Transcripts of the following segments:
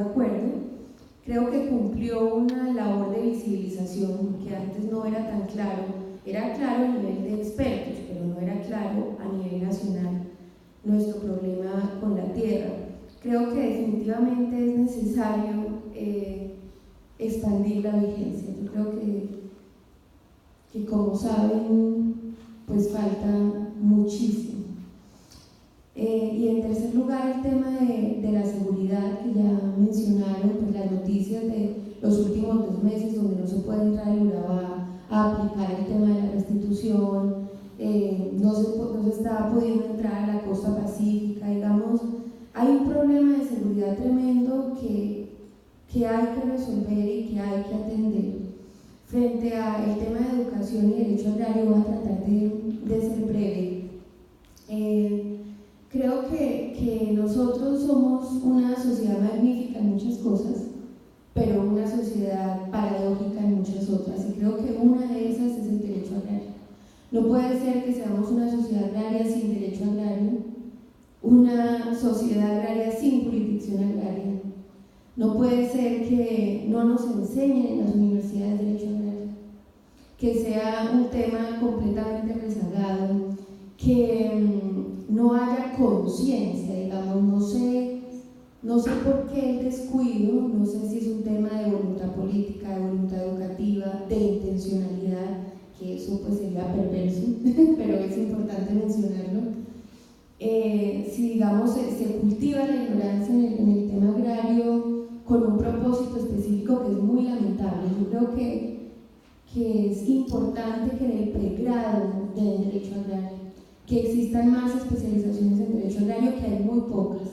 de acuerdo. Creo que cumplió una labor de visibilización que antes no era tan claro. Era claro a nivel de expertos, pero no era claro a nivel nacional nuestro problema con la tierra. Creo que definitivamente es necesario expandir la vigencia. Yo creo que como saben, pues falta muchísimo. Y en tercer lugar, el tema de la seguridad, que ya mencionaron, pues las noticias de los últimos 2 meses donde no se puede entrar al Urabá a aplicar el tema de la restitución, no se está pudiendo entrar a la costa pacífica, digamos, hay un problema de seguridad tremendo que hay que resolver y que hay que atender. Frente al tema de educación y derecho agrario, voy a tratar de ser breve. Creo que nosotros somos una sociedad magnífica en muchas cosas, pero una sociedad paradójica en muchas otras, y creo que una de esas es el derecho agrario. No puede ser que seamos una sociedad agraria sin derecho agrario, una sociedad agraria sin jurisdicción agraria. No puede ser que no nos enseñen en las universidades derecho agrario, que sea un tema completamente rezagado, que no haya conciencia, digamos, no sé por qué el descuido, no sé si es un tema de voluntad política, de voluntad educativa, de intencionalidad, que eso pues sería perverso, pero es importante mencionarlo. Si digamos se cultiva la ignorancia en el tema agrario con un propósito específico que es muy lamentable. Yo creo que es importante que en el pregrado del derecho agrario que existan más especializaciones en derecho agrario, que hay muy pocas,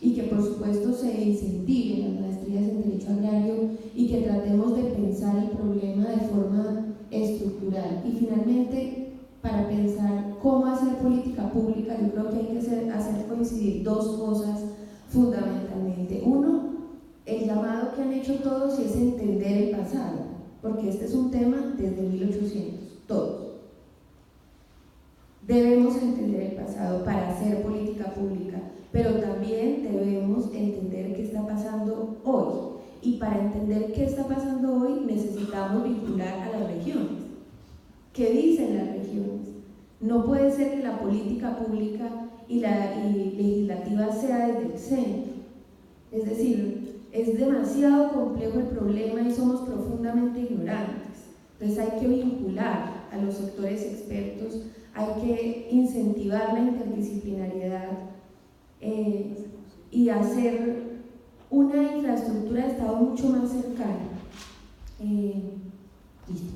y que por supuesto se incentiven las maestrías en derecho agrario y que tratemos de pensar el problema de forma estructural. Y finalmente, para pensar cómo hacer política pública, yo creo que hay que hacer coincidir 2 cosas fundamentalmente. Uno, el llamado que han hecho todos, y es entender el pasado, porque este es un tema desde 1800, todos. Debemos entender el pasado para hacer política pública, pero también debemos entender qué está pasando hoy. Y para entender qué está pasando hoy necesitamos vincular a las regiones. ¿Qué dicen las regiones? No puede ser que la política pública y legislativa sea desde el centro. Es decir, es demasiado complejo el problema y somos profundamente ignorantes. Entonces hay que vincular a los sectores expertos, hay que incentivar la interdisciplinariedad y hacer una infraestructura de Estado mucho más cercana. Listo.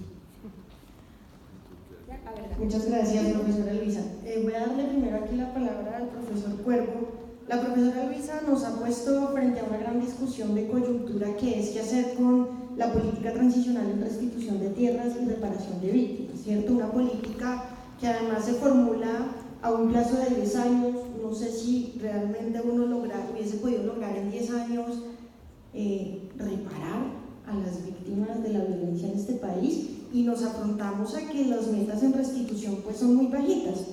Muchas gracias, profesora Luisa. Voy a darle primero aquí la palabra al profesor Cuervo. La profesora Luisa nos ha puesto frente a una gran discusión de coyuntura, que es qué hacer con la política transicional en restitución de tierras y reparación de víctimas, ¿cierto? Una política que además se formula a un plazo de 10 años. No sé si realmente uno hubiese podido lograr en 10 años reparar a las víctimas de la violencia en este país, y nos afrontamos a que las metas en restitución pues son muy bajitas.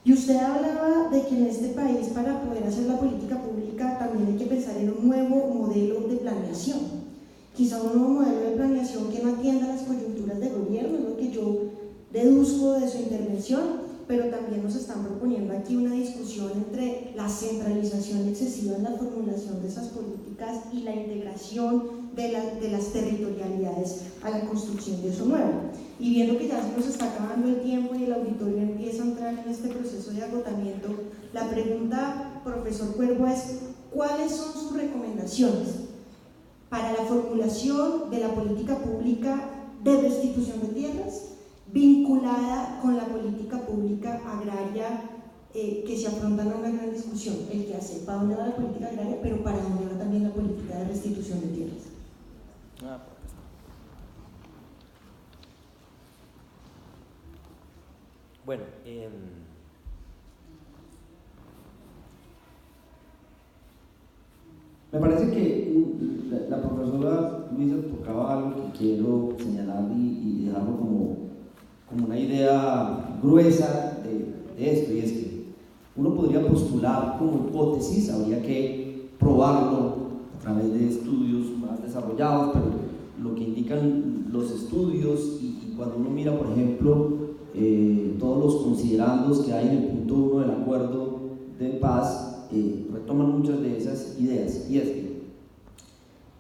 Y usted hablaba de que en este país, para poder hacer la política pública, también hay que pensar en un nuevo modelo de planeación, quizá un nuevo modelo de planeación que no atienda las coyunturas de gobierno, es lo que yo deduzco de su intervención, pero también nos están proponiendo aquí una discusión entre la centralización excesiva en la formulación de esas políticas y la integración de las territorialidades a la construcción de eso nuevo. Y viendo que ya se nos está acabando el tiempo y el auditorio empieza a entrar en este proceso de agotamiento, la pregunta, profesor Cuervo, es ¿cuáles son sus recomendaciones para la formulación de la política pública de restitución de tierras vinculada con la política pública agraria que se afrontan a una gran discusión? El que hace, ¿para dónde va la política agraria? Pero ¿para dónde va también la política de restitución de tierras? Bueno, me parece que la profesora Luisa tocaba algo que quiero señalar y dejarlo como una idea gruesa de esto, y es que uno podría postular como hipótesis, habría que probarlo a través de estudios desarrollados, pero lo que indican los estudios y cuando uno mira, por ejemplo, todos los considerandos que hay en el punto 1 del acuerdo de paz, retoman muchas de esas ideas, y es que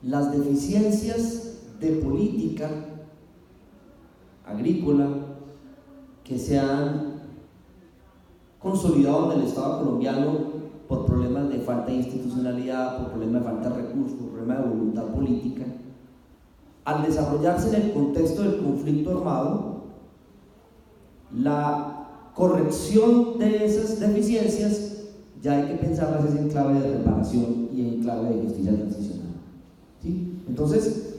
las deficiencias de política agrícola que se han consolidado en el Estado colombiano por problemas de falta de institucionalidad, por problemas de falta de recursos, por problemas de voluntad política, al desarrollarse en el contexto del conflicto armado, la corrección de esas deficiencias ya hay que pensarlas en clave de reparación y en clave de justicia transicional, ¿sí? Entonces,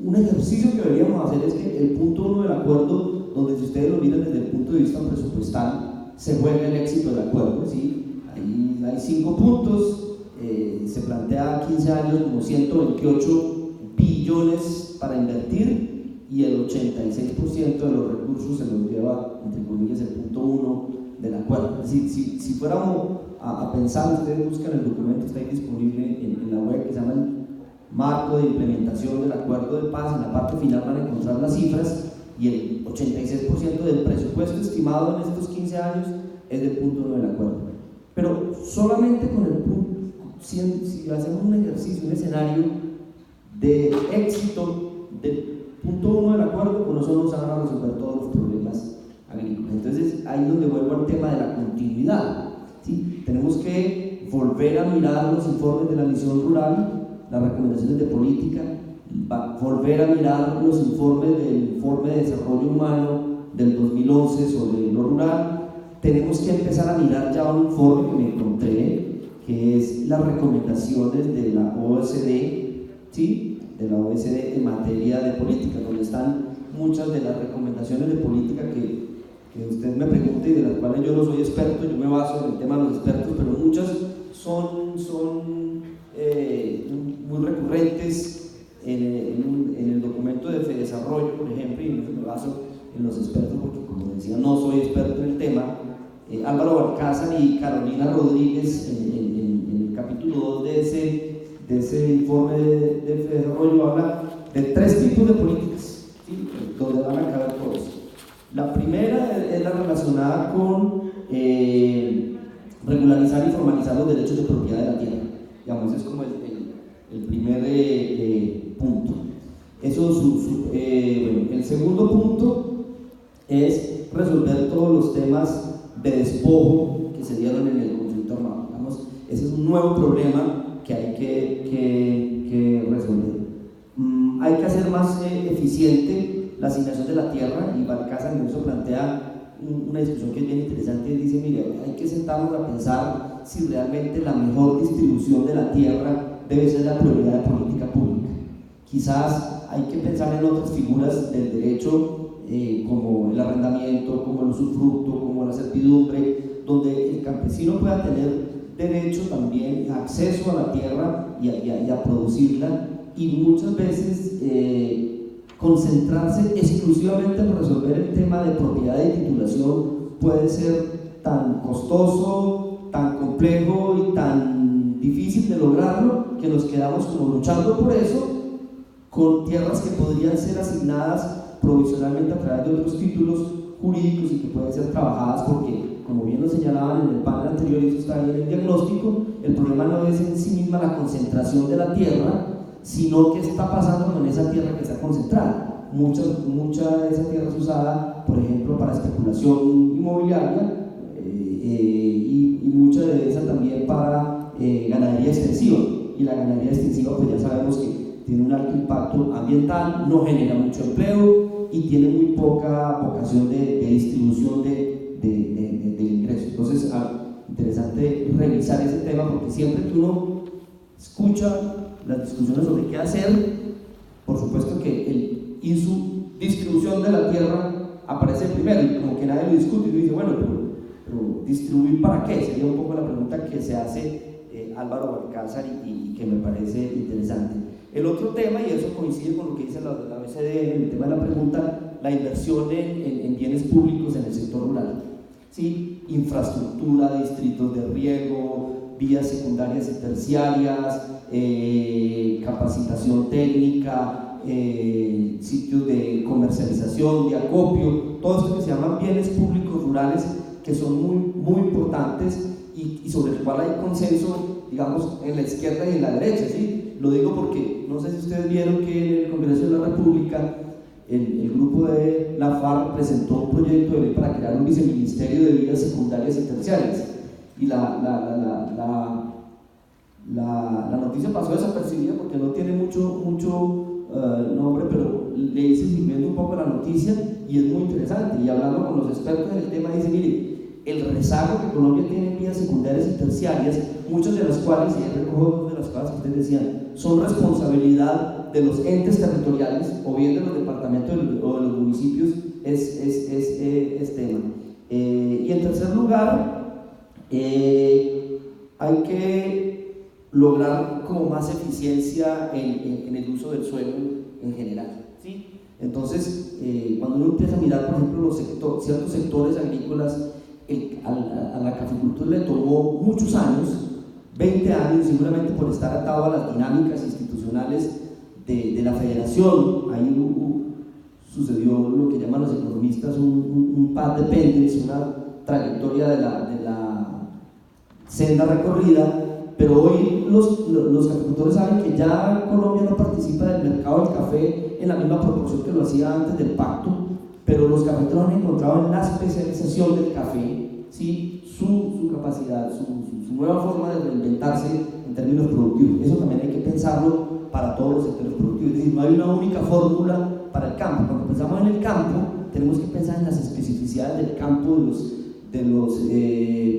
un ejercicio que deberíamos hacer es que el punto 1 del acuerdo, donde si ustedes lo miran desde el punto de vista presupuestal, se juega el éxito del acuerdo, ¿sí? Ahí hay 5 puntos, se plantea 15 años como 128 billones para invertir y el 86% de los recursos se los lleva, entre comillas, el punto 1 del acuerdo. Es decir, si fuéramos a pensar, ustedes buscan el documento, está ahí disponible en la web, que se llama el marco de implementación del acuerdo de paz. En la parte final van a encontrar las cifras y el 86% del presupuesto estimado en estos 15 años es del punto 1 del acuerdo. Pero solamente con el punto, si hacemos un ejercicio, un escenario de éxito del punto 1 del acuerdo, con eso nos van a resolver todos los problemas agrícolas. Entonces ahí es donde vuelvo al tema de la continuidad, ¿sí? Tenemos que volver a mirar los informes de la misión rural, las recomendaciones de política, volver a mirar los informes del Informe de Desarrollo Humano del 2011 sobre lo rural. Tenemos que empezar a mirar ya un informe que me encontré, que es las recomendaciones de la OSD, ¿sí? De la OSD en materia de política, donde están muchas de las recomendaciones de política que usted me pregunte y de las cuales yo no soy experto. Yo me baso en el tema de los expertos, pero muchas son muy recurrentes en el documento de Fedesarrollo, por ejemplo, y me baso en los expertos porque, como decía, no soy experto en el tema. Álvaro Balcázar y Carolina Rodríguez en el capítulo 2 de ese informe de Fedesarrollo habla de 3 tipos de políticas, ¿sí? Donde van a caber todos. La primera es la relacionada con regularizar y formalizar los derechos de propiedad de la tierra. Digamos, ese es como el primer punto. El segundo punto es resolver todos los temas de despojo que se dieron en el conflicto armado. Digamos, ese es un nuevo problema que hay que resolver. Hay que hacer más eficiente la asignación de la tierra, y Balcázar en eso plantea una discusión que es bien interesante. Dice, mire, hay que sentarnos a pensar si realmente la mejor distribución de la tierra debe ser la prioridad de política pública. Quizás hay que pensar en otras figuras del derecho, como el arrendamiento, como el usufructo, como la servidumbre, donde el campesino pueda tener derecho también a acceso a la tierra y a producirla, y muchas veces concentrarse exclusivamente en resolver el tema de propiedad y titulación puede ser tan costoso, tan complejo y tan difícil de lograrlo, que nos quedamos como luchando por eso, con tierras que podrían ser asignadas provisionalmente a través de otros títulos jurídicos y que pueden ser trabajadas, porque, como bien lo señalaban en el panel anterior, y eso está ahí en el diagnóstico, el problema no es en sí misma la concentración de la tierra, sino qué está pasando con esa tierra que está concentrada. Mucha de esa tierra es usada, por ejemplo, para especulación inmobiliaria, y mucha de esa también para ganadería extensiva, y la ganadería extensiva, pues ya sabemos que tiene un alto impacto ambiental, no genera mucho empleo y tiene muy poca vocación de distribución de ingresos. Entonces, interesante revisar ese tema, porque siempre que uno escucha las discusiones sobre qué hacer, por supuesto que su distribución de la tierra aparece primero, y como que nadie lo discute, y uno dice, bueno, pero ¿distribuir para qué? Sería un poco la pregunta que se hace Álvaro Balcázar, y que me parece interesante. El otro tema, y eso coincide con lo que dice la OECD, el tema de la pregunta, la inversión en bienes públicos en el sector rural, ¿sí? Infraestructura, distritos de riego, vías secundarias y terciarias, capacitación técnica, sitios de comercialización, de acopio, todo esto que se llaman bienes públicos rurales, que son muy importantes y sobre el cual hay consenso, digamos, en la izquierda y en la derecha, ¿sí? Lo digo porque no sé si ustedes vieron que en el Congreso de la República el grupo de la FARC presentó un proyecto de ley para crear un viceministerio de vías secundarias y terciarias, y la noticia pasó desapercibida porque no tiene mucho nombre, pero le hice siguiendo un poco la noticia y es muy interesante. Y hablando con los expertos en el tema, dice: mire, el rezago que Colombia tiene en vías secundarias y terciarias, muchas de las cuales, y recojo dos de las cosas que ustedes decían, son responsabilidad de los entes territoriales, o bien de los departamentos o de los municipios, es tema. Y en tercer lugar, hay que lograr como más eficiencia en el uso del suelo en general, ¿sí? Entonces, cuando uno empieza a mirar, por ejemplo, ciertos sectores agrícolas, a la caficultura le tomó muchos años, 20 años, seguramente por estar atado a las dinámicas institucionales de la federación. Ahí sucedió lo que llaman los economistas un path dependence, una trayectoria de la senda recorrida, pero hoy los caficultores saben que ya Colombia no participa del mercado del café en la misma proporción que lo hacía antes del pacto, pero los cafeteros han encontrado en la especialización del café, ¿sí?, su capacidad, su nueva forma de reinventarse en términos productivos. Eso también hay que pensarlo para todos los sectores productivos. Es decir, no hay una única fórmula para el campo. Cuando pensamos en el campo, tenemos que pensar en las especificidades del campo, de los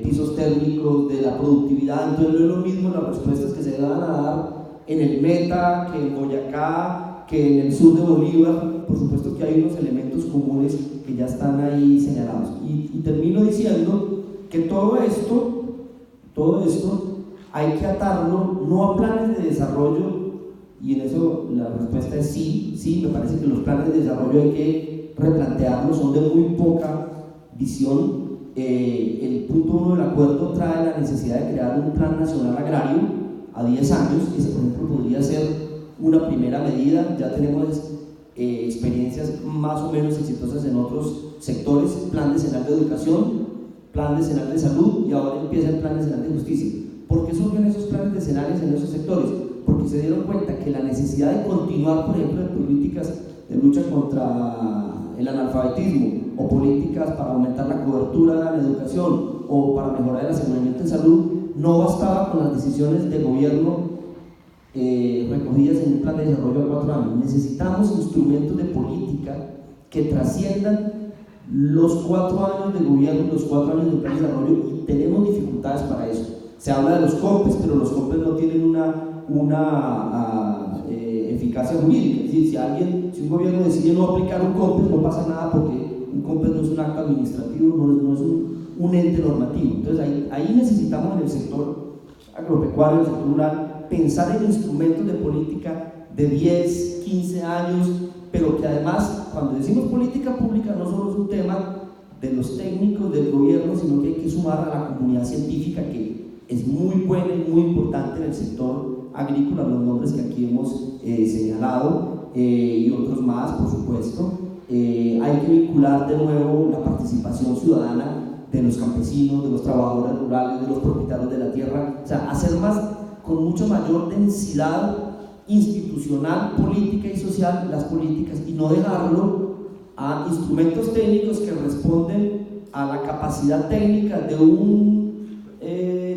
pisos térmicos, de la productividad. Entonces no es lo mismo las respuestas que se van a dar en el Meta, que en Boyacá, que en el sur de Bolívar. Por supuesto que hay unos elementos comunes que ya están ahí señalados. Y termino diciendo que todo esto hay que atarlo no a planes de desarrollo, y en eso la respuesta es sí, me parece que los planes de desarrollo hay que replantearlos, son de muy poca visión. El punto 1 del acuerdo trae la necesidad de crear un plan nacional agrario a 10 años, ese por ejemplo podría ser una primera medida. Ya tenemos experiencias más o menos exitosas en otros sectores: plan decenal de educación, plan decenal de salud, y ahora empieza el plan decenal de justicia. ¿Por qué surgen esos planes decenales en esos sectores? Porque se dieron cuenta que la necesidad de continuar, por ejemplo, en políticas de lucha contra el analfabetismo, o políticas para aumentar la cobertura en educación, o para mejorar el aseguramiento en salud, no bastaba con las decisiones de gobierno recogidas en un plan de desarrollo a 4 años. Necesitamos instrumentos de política que trasciendan los 4 años de gobierno, los 4 años de plan de desarrollo, y tenemos dificultades para eso. Se habla de los COMPES, pero los COMPES no tienen una eficacia jurídica. Es decir, si un gobierno decide no aplicar un COMPES, no pasa nada, porque un COMPES no es un acto administrativo, no es un ente normativo. Entonces ahí necesitamos en el sector agropecuario, el sector rural, pensar en instrumentos de política de 10, 15 años, pero que además, cuando decimos política pública, no solo es un tema de los técnicos del gobierno, sino que hay que sumar a la comunidad científica, que es muy buena y muy importante en el sector agrícola, los nombres que aquí hemos señalado, y otros más, por supuesto. Hay que vincular de nuevo la participación ciudadana de los campesinos, de los trabajadores rurales, de los propietarios de la tierra, o sea, hacer más, con mucha mayor densidad institucional, política y social, las políticas, y no dejarlo a instrumentos técnicos que responden a la capacidad técnica de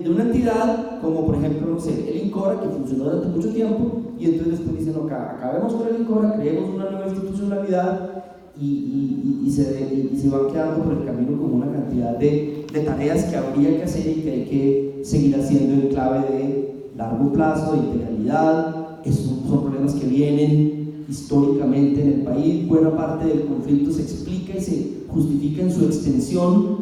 una entidad, como por ejemplo, no sé, el INCORA, que funcionó durante mucho tiempo, y entonces después dicen: no, acabemos con el INCORA, creemos una nueva institucionalidad, y se van quedando por el camino como una cantidad de tareas que habría que hacer y que hay que seguir haciendo en clave de largo plazo, de integralidad. Esos son problemas que vienen históricamente en el país. Buena parte del conflicto se explica y se justifica en su extensión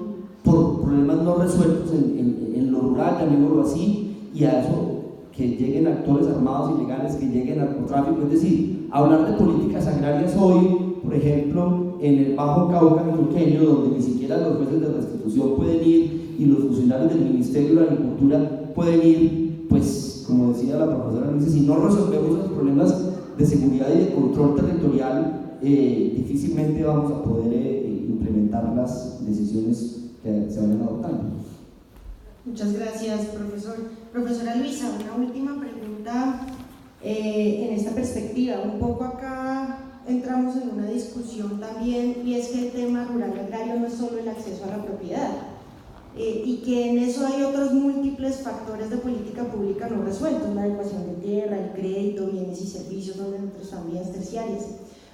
por problemas no resueltos en lo rural, llamémoslo así, y a eso que lleguen actores armados ilegales, que lleguen narcotráfico. Es decir, hablar de políticas agrarias hoy, por ejemplo, en el Bajo Cauca antioqueño, donde ni siquiera los jueces de restitución pueden ir, y los funcionarios del Ministerio de Agricultura pueden ir, pues, como decía la profesora Luisa, si no resolvemos los problemas de seguridad y de control territorial, difícilmente vamos a poder implementar las decisiones que se vayan adoptando. Muchas gracias, profesor. Profesora Luisa, una última pregunta en esta perspectiva. Un poco acá entramos en una discusión también, y es que el tema rural y agrario no es solo el acceso a la propiedad, y que en eso hay otros múltiples factores de política pública no resueltos: la adecuación de tierra, el crédito, bienes y servicios, donde están vías terciarias.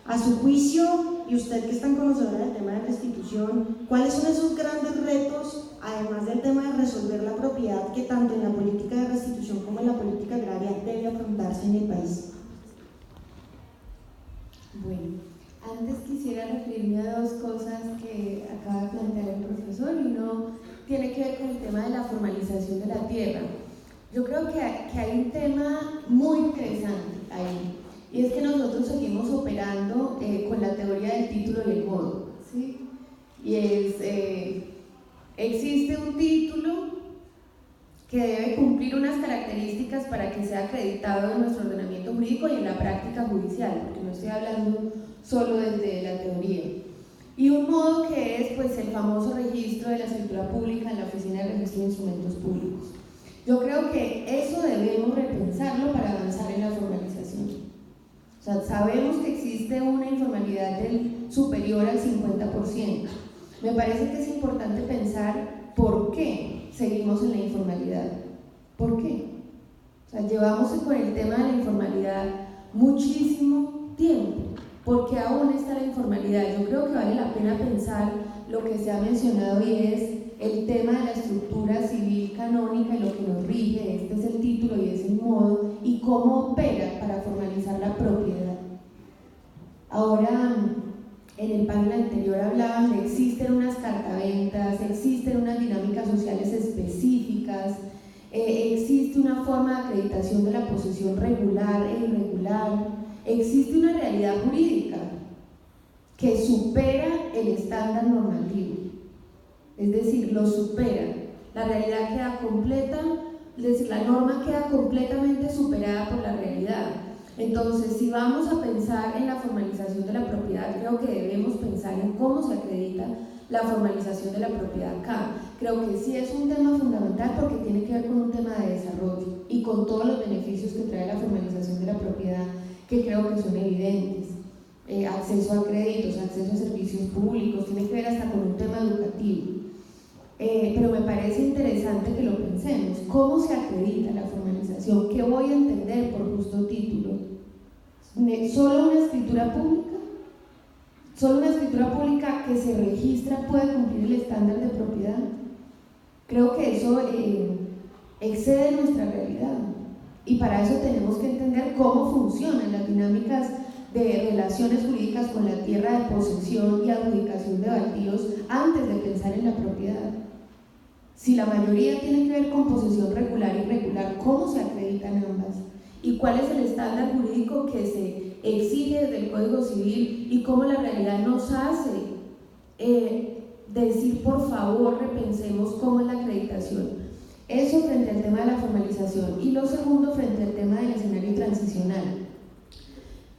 A su juicio, y usted que es tan conocedora del tema de restitución, ¿cuáles son esos grandes retos, además del tema de resolver la propiedad, que tanto en la política de restitución como en la política agraria debe afrontarse en el país? Bueno, antes quisiera referirme a dos cosas que acaba de plantear el profesor, y uno tiene que ver con el tema de la formalización de la tierra. Yo creo que hay un tema muy interesante ahí, y es que nosotros seguimos operando con la teoría del título y el modo, ¿sí? Y existe un título que debe cumplir unas características para que sea acreditado en nuestro ordenamiento jurídico y en la práctica judicial, porque no estoy hablando solo desde la teoría. Y un modo que es, pues, el famoso registro de la escritura pública en la Oficina de Registro de Instrumentos Públicos. Yo creo que eso debemos repensarlo para avanzar en la formalización. O sea, sabemos que existe una informalidad superior al 50%. Me parece que es importante pensar por qué seguimos en la informalidad. ¿Por qué? O sea, llevamos con el tema de la informalidad muchísimo tiempo. ¿Por qué aún está la informalidad? Yo creo que vale la pena pensar lo que se ha mencionado, y es el tema de la estructura civil canónica y lo que nos rige. Este es el título y es el modo, y cómo opera para formalizar la propiedad. Ahora, en el panel anterior hablaban de que existen unas cartaventas, existen unas dinámicas sociales específicas, existe una forma de acreditación de la posesión regular e irregular, existe una realidad jurídica que supera el estándar normativo, es decir, lo supera. La realidad queda completa, es decir, la norma queda completamente superada por la realidad. Entonces, si vamos a pensar en la formalización de la propiedad, creo que debemos pensar en cómo se acredita la formalización de la propiedad acá. Creo que sí es un tema fundamental, porque tiene que ver con un tema de desarrollo y con todos los beneficios que trae la formalización de la propiedad, que creo que son evidentes. Acceso a créditos, acceso a servicios públicos, tiene que ver hasta con un tema educativo. Pero me parece interesante que lo pensemos. ¿Cómo se acredita la formalización? ¿Qué voy a entender por justo título? ¿Solo una escritura pública? ¿Solo una escritura pública que se registra puede cumplir el estándar de propiedad? Creo que eso excede nuestra realidad, y para eso tenemos que entender cómo funcionan las dinámicas de relaciones jurídicas con la tierra, de posesión y adjudicación de baldíos, antes de pensar en la propiedad. Si la mayoría tiene que ver con posesión regular y irregular, ¿cómo se acreditan ambas? ¿Y cuál es el estándar jurídico que se exige desde el Código Civil? ¿Y cómo la realidad nos hace decir, por favor, repensemos cómo es la acreditación? Eso frente al tema de la formalización. Y lo segundo, frente al tema del escenario transicional.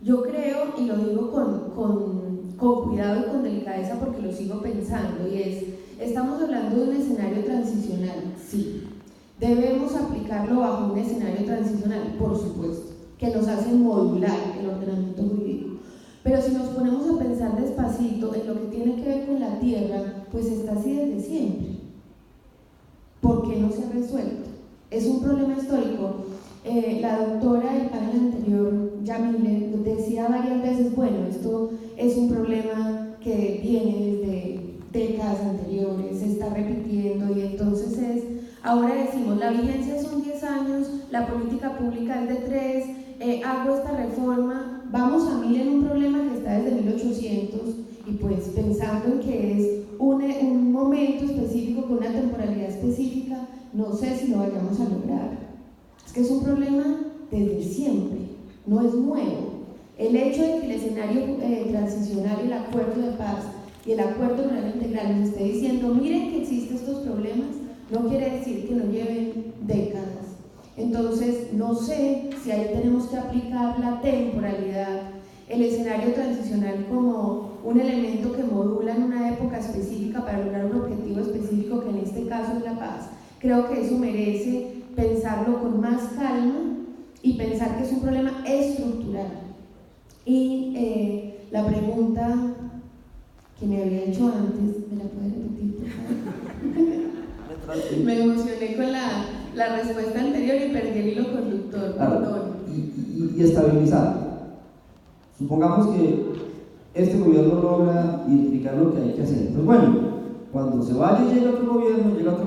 Yo creo, y lo digo con cuidado y con delicadeza porque lo sigo pensando, y es: estamos hablando de un escenario transicional, sí. Debemos aplicarlo bajo un escenario transicional, por supuesto, que nos hace modular el ordenamiento jurídico. Pero si nos ponemos a pensar despacito en lo que tiene que ver con la tierra, pues está así desde siempre. ¿Por qué no se ha resuelto? Es un problema histórico. La doctora del panel anterior, Yamile, decía varias veces, bueno, esto es un problema que viene desde décadas anteriores, se está repitiendo, y entonces ahora decimos, la vigencia son 10 años, la política pública es de 3, hago esta reforma, vamos a 1000 en un problema que está desde 1800, y pues pensando en que es un momento específico con una temporalidad específica, no sé si lo vayamos a lograr. Es que es un problema desde siempre, no es nuevo. El hecho de que el escenario transicional, el acuerdo de paz y el acuerdo rural integral nos esté diciendo, miren que existen estos problemas, no quiere decir que no lleven décadas. Entonces, no sé si ahí tenemos que aplicar la temporalidad, el escenario transicional como un elemento que modula en una época específica para lograr un objetivo específico, que en este caso es la paz. Creo que eso merece pensarlo con más calma y pensar que es un problema estructural. Y la pregunta que me había hecho antes, ¿me la puede repetir, por favor? Me emocioné con la respuesta anterior y perdí el hilo conductor, perdón. Y estabilizar. Supongamos que este gobierno logra identificar lo que hay que hacer. Pues bueno, cuando se vaya y llega otro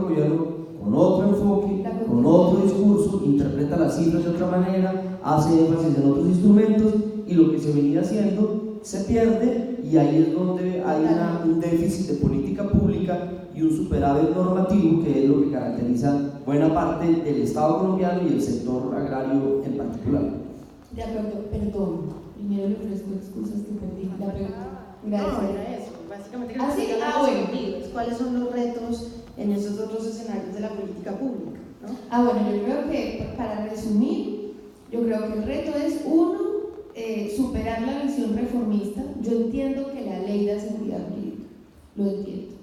gobierno con otro enfoque, con otro discurso, interpreta las cifras de otra manera, hace énfasis en otros instrumentos y lo que se venía haciendo se pierde, y ahí es donde hay un déficit de política pública y un superávit normativo, que es lo que caracteriza buena parte del Estado colombiano y el sector agrario en particular. De acuerdo, perdón. Primero le ofrezco excusas que perdí la pregunta. Gracias. No, era eso. Básicamente, bueno. ¿Cuáles son los retos en esos otros escenarios de la política pública, ¿no? Bueno, yo creo que, para resumir, yo creo que el reto es, uno, superar la visión reformista. Yo entiendo que la ley da seguridad jurídica, lo entiendo.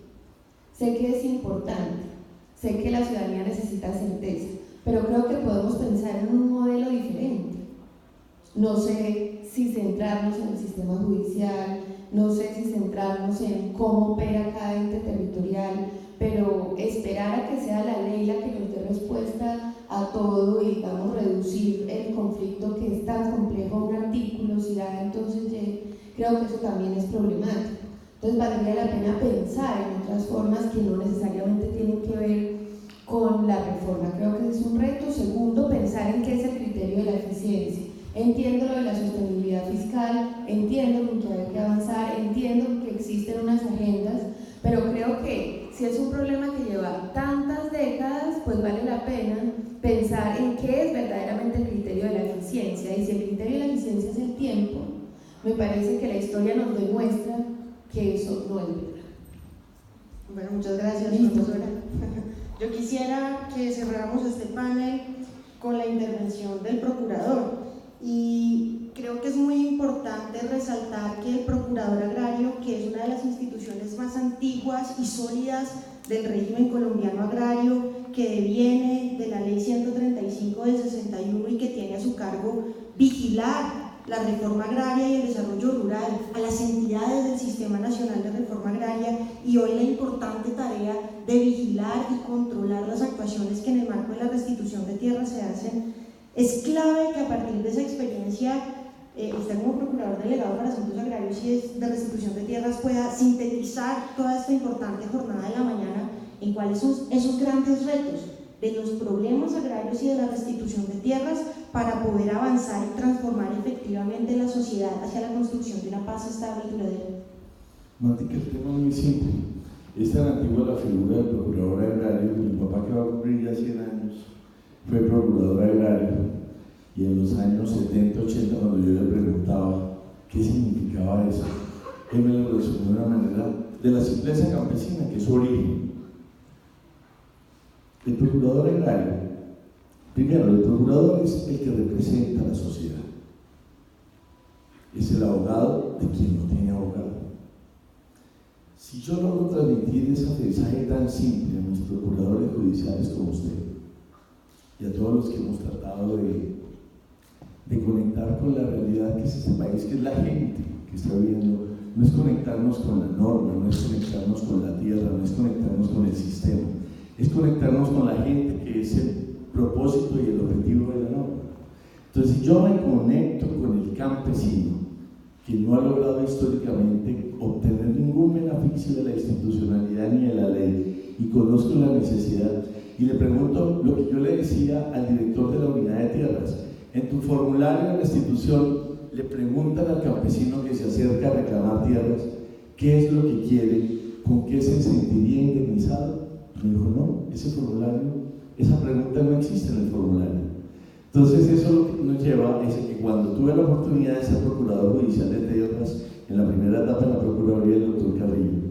Sé que es importante, sé que la ciudadanía necesita certeza, pero creo que podemos pensar en un modelo diferente. No sé si centrarnos en el sistema judicial, no sé si centrarnos en cómo opera cada ente territorial, pero esperar a que sea la ley la que nos dé respuesta a todo y, digamos, reducir el conflicto que es tan complejo a un artículo, si da entonces creo que eso también es problemático. Entonces valdría la pena pensar en otras formas que no necesariamente tienen que ver con la reforma. Creo que es un reto. Segundo, pensar en qué es el criterio de la eficiencia. Entiendo lo de la sostenibilidad fiscal, entiendo que hay que avanzar, entiendo que existen unas agendas, pero creo que si es un problema que lleva tantas décadas, pues vale la pena pensar en qué es verdaderamente el criterio de la eficiencia. Y si el criterio de la eficiencia es el tiempo, me parece que la historia nos demuestra que eso no es verdad. Bueno, muchas gracias, profesora. Yo quisiera que cerráramos este panel con la intervención del procurador. Y creo que es muy importante resaltar que el Procurador Agrario, que es una de las instituciones más antiguas y sólidas del régimen colombiano agrario, que deviene de la ley 135 del 61 y que tiene a su cargo vigilar la reforma agraria y el desarrollo rural, a las entidades del Sistema Nacional de Reforma Agraria, y hoy la importante tarea de vigilar y controlar las actuaciones que en el marco de la restitución de tierras se hacen. Es clave que a partir de esa experiencia, usted como Procurador Delegado para Asuntos Agrarios y de Restitución de Tierras pueda sintetizar toda esta importante jornada de la mañana en cuáles son esos grandes retos de los problemas agrarios y de la restitución de tierras para poder avanzar y transformar efectivamente la sociedad hacia la construcción de una paz estable y duradera. Mónica, el tema es muy simple. Es tan antigua la figura del Procurador Agrario. Mi papá, que va a cumplir ya 100 años, fue procurador agrario, y en los años 70, 80, cuando yo le preguntaba qué significaba eso, él me lo resumió de una manera de la simpleza campesina, que es su origen. El procurador agrario, primero, el procurador es el que representa a la sociedad, es el abogado de quien no tiene abogado. Si yo logro transmitir ese mensaje tan simple a mis procuradores judiciales como usted, y a todos los que hemos tratado de conectar con la realidad que es este país, que es la gente que está viviendo, no es conectarnos con la norma, no es conectarnos con la tierra, no es conectarnos con el sistema, es conectarnos con la gente, que es el propósito y el objetivo de la norma. Entonces, si yo me conecto con el campesino, que no ha logrado históricamente obtener ningún beneficio de la institucionalidad ni de la ley, y conozco la necesidad, y le pregunto lo que yo le decía al director de la unidad de tierras: en tu formulario de restitución le preguntan al campesino que se acerca a reclamar tierras qué es lo que quiere, con qué se sentiría indemnizado. Me dijo, no, ese formulario, esa pregunta no existe en el formulario. Entonces eso lo que nos lleva es que cuando tuve la oportunidad de ser procurador judicial de tierras en la primera etapa de la Procuraduría del doctor Carrillo,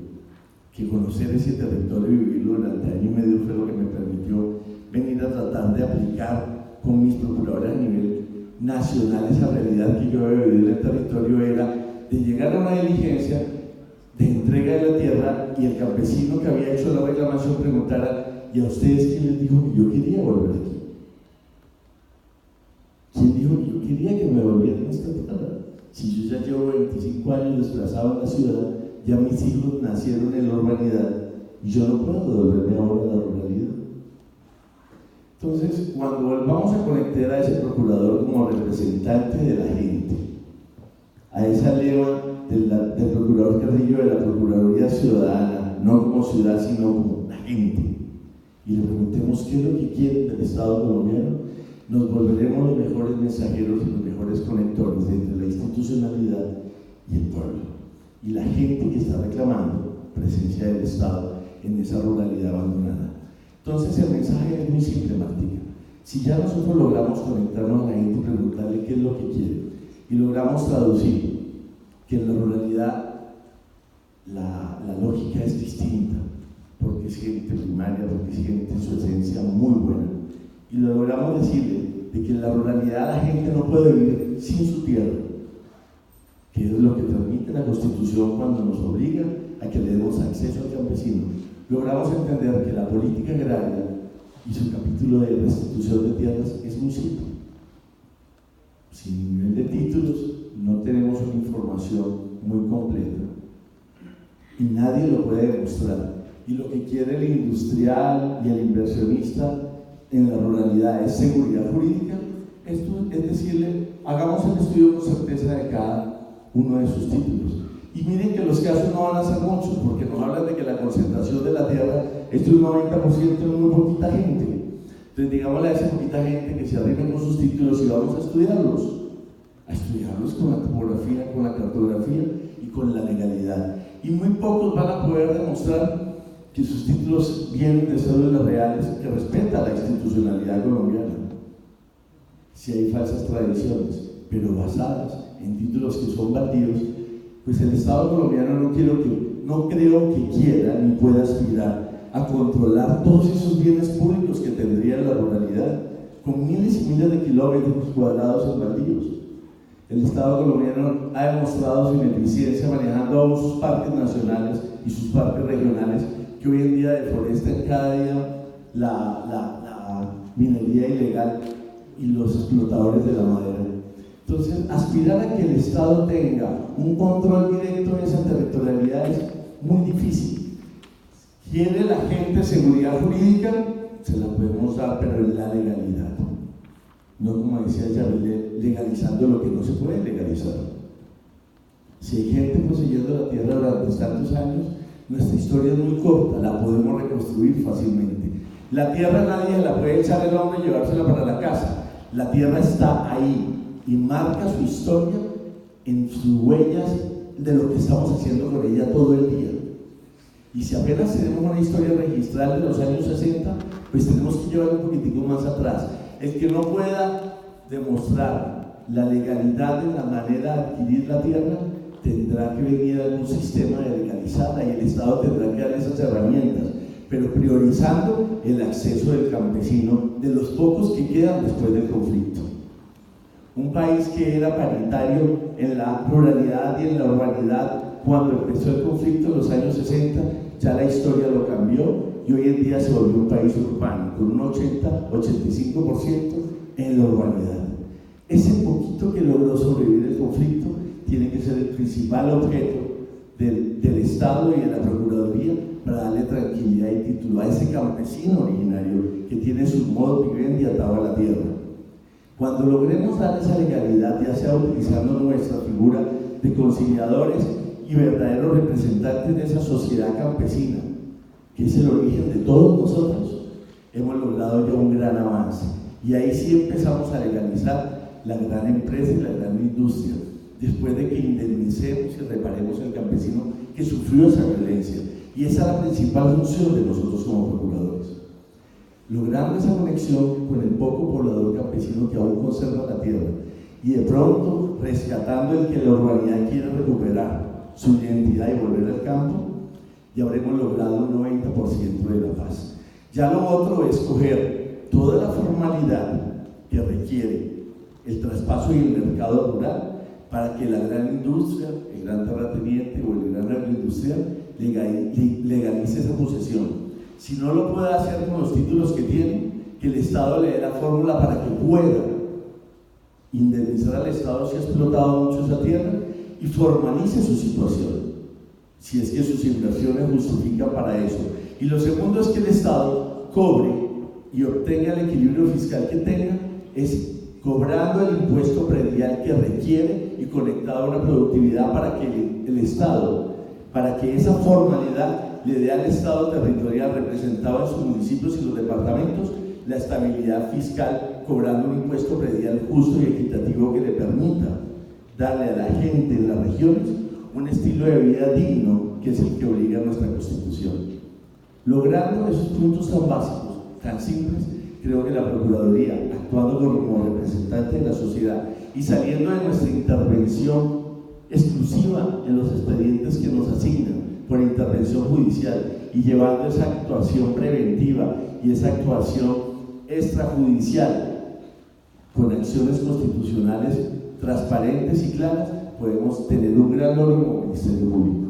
que conocer ese territorio y vivirlo durante año y medio fue lo que me permitió venir a tratar de aplicar con mis procuradores a nivel nacional esa realidad que yo había vivido en el territorio, era de llegar a una diligencia de entrega de la tierra y el campesino que había hecho la reclamación preguntara: ¿y a ustedes quién les dijo que yo quería volver aquí? ¿Quién dijo que yo quería que me volvieran a esta tierra? Si yo ya llevo 25 años desplazado en la ciudad, ya mis hijos nacieron en la urbanidad y yo no puedo devolverme ahora a la ruralidad. Entonces, cuando volvamos a conectar a ese procurador como representante de la gente, a esa leva del procurador Carrillo de la Procuraduría Ciudadana, no como ciudad, sino como la gente, y le preguntemos qué es lo que quieren del Estado colombiano, nos volveremos los mejores mensajeros y los mejores conectores entre la institucionalidad y el pueblo, y la gente que está reclamando presencia del Estado en esa ruralidad abandonada. Entonces el mensaje es muy simple, Martica. Si ya nosotros logramos conectarnos a la gente y preguntarle qué es lo que quiere, y logramos traducir que en la ruralidad la lógica es distinta, porque es gente primaria, porque es gente en su esencia muy buena, y logramos decirle de que en la ruralidad la gente no puede vivir sin su tierra, que es lo que permite la Constitución cuando nos obliga a que le demos acceso al campesino, logramos entender que la política agraria y su capítulo de restitución de tierras es muy simple. Sin nivel de títulos no tenemos una información muy completa y nadie lo puede demostrar, y lo que quiere el industrial y el inversionista en la ruralidad es seguridad jurídica. Esto es decirle: hagamos el estudio con certeza de cada uno de sus títulos. Y miren que los casos no van a ser muchos, porque nos hablan de que la concentración de la tierra es de un 90% en muy poquita gente. Entonces digámosle a esa poquita gente que se arrimen con sus títulos y vamos a estudiarlos con la topografía, con la cartografía y con la legalidad. Y muy pocos van a poder demostrar que sus títulos vienen de cédulas reales que respetan la institucionalidad colombiana. Si hay falsas tradiciones, pero basadas en títulos que son baldíos, pues el Estado colombiano no creo que quiera ni pueda aspirar a controlar todos esos bienes públicos que tendría la ruralidad, con miles y miles de kilómetros cuadrados en baldíos. El Estado colombiano ha demostrado su ineficiencia manejando aún sus parques nacionales y sus parques regionales, que hoy en día deforestan cada día la minería ilegal y los explotadores de la madera. Entonces, aspirar a que el Estado tenga un control directo en esa territorialidad es muy difícil. ¿Quiere la gente seguridad jurídica? Se la podemos dar, pero en la legalidad. No, como decía Yamile, legalizando lo que no se puede legalizar. Si hay gente poseyendo la tierra durante tantos años, nuestra historia es muy corta, la podemos reconstruir fácilmente. La tierra nadie la puede echar el hombre y llevársela para la casa. La tierra está ahí y marca su historia en sus huellas de lo que estamos haciendo con ella todo el día. Y si apenas tenemos una historia registral de los años 60, pues tenemos que llevar un poquitico más atrás. El que no pueda demostrar la legalidad de la manera de adquirir la tierra tendrá que venir a un sistema de legalizarla, y el Estado tendrá que dar esas herramientas, pero priorizando el acceso del campesino, de los pocos que quedan después del conflicto. Un país que era paritario en la ruralidad y en la urbanidad cuando empezó el conflicto en los años 60, ya la historia lo cambió y hoy en día se volvió un país urbano, con un 80-85% en la urbanidad. Ese poquito que logró sobrevivir el conflicto tiene que ser el principal objeto del Estado y de la Procuraduría para darle tranquilidad y título a ese campesino originario que tiene su modo vivendi atado a la tierra. Cuando logremos dar esa legalidad, ya sea utilizando nuestra figura de conciliadores y verdaderos representantes de esa sociedad campesina, que es el origen de todos nosotros, hemos logrado ya un gran avance. Y ahí sí empezamos a legalizar la gran empresa y la gran industria, después de que indemnicemos y reparemos al campesino que sufrió esa violencia. Y esa es la principal función de nosotros como procuradores. Logrando esa conexión con el poco poblador campesino que aún conserva la tierra, y de pronto rescatando el que la urbanidad quiere recuperar su identidad y volver al campo, y habremos logrado un 90% de la paz. Ya lo otro es coger toda la formalidad que requiere el traspaso y el mercado rural para que la gran industria, el gran terrateniente o el gran agroindustrial legalice esa posesión. Si no lo puede hacer con los títulos que tiene, que el Estado le dé la fórmula para que pueda indemnizar al Estado si ha explotado mucho esa tierra y formalice su situación, si es que sus inversiones justifican para eso. Y lo segundo es que el Estado cobre y obtenga el equilibrio fiscal que tenga, es cobrando el impuesto predial que requiere y conectado a una productividad para que el Estado, para que esa formalidad le dé al Estado territorial representado en sus municipios y los departamentos la estabilidad fiscal, cobrando un impuesto predial justo y equitativo que le permita darle a la gente en las regiones un estilo de vida digno, que es el que obliga a nuestra Constitución. Logrando esos puntos tan básicos, tan simples, creo que la Procuraduría, actuando como representante de la sociedad y saliendo de nuestra intervención exclusiva en los expedientes que nos asignan por intervención judicial y llevando esa actuación preventiva y esa actuación extrajudicial con acciones constitucionales transparentes y claras, podemos tener un gran logro como Ministerio Público.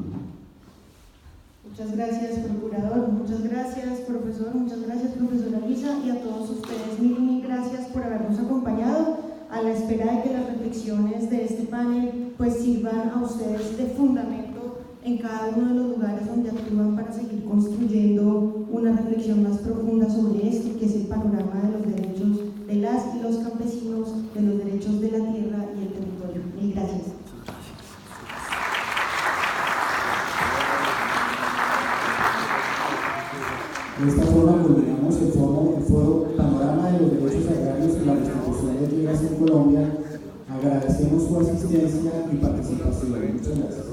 Muchas gracias, procurador. Muchas gracias, profesor. Muchas gracias, profesora Luisa. Y a todos ustedes, mil gracias por habernos acompañado, a la espera de que las reflexiones de este panel pues sirvan a ustedes de fundamento en cada uno de los lugares donde actúan para seguir construyendo una reflexión más profunda sobre esto, que es el panorama de los derechos de las y los campesinos, de los derechos de la tierra y el territorio. Mil gracias. De esta forma culminamos el foro Panorama de los Derechos Agrarios y la Restitución de Tierras en Colombia. Agradecemos su asistencia y participación. Muchas gracias.